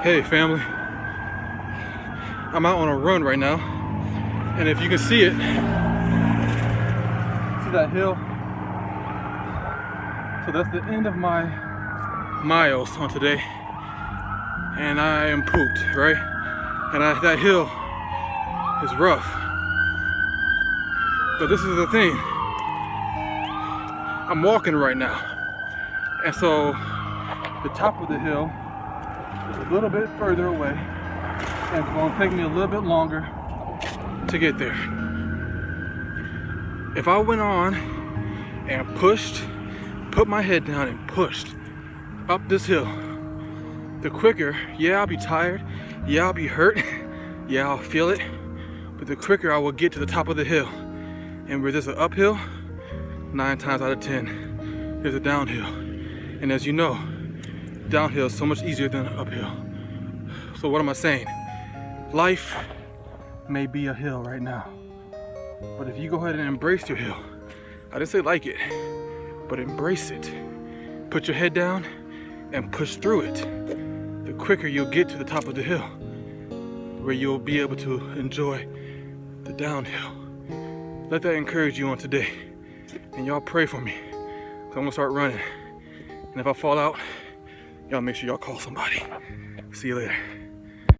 Hey family, I'm out on a run right now, and if you can see it, see that hill? So that's the end of my miles on today, and I am pooped, right? And that hill is rough, but this is the thing, I'm walking right now, and so the top of the hill is a little bit further away, and it's going to take me a little bit longer to get there. If I went on and put my head down and pushed up this hill, the quicker, yeah, I'll be tired, yeah, I'll be hurt, yeah, I'll feel it, but the quicker I will get to the top of the hill. And where there's an uphill, 9 times out of 10, there's a downhill. And as you know, downhill is so much easier than uphill. So what am I saying? Life may be a hill right now, but if you go ahead and embrace your hill, I didn't say like it, but embrace it. Put your head down and push through it. The quicker you'll get to the top of the hill, where you'll be able to enjoy the downhill. Let that encourage you on today. And y'all pray for me, because I'm gonna start running. And if I fall out, y'all make sure y'all call somebody. See you later.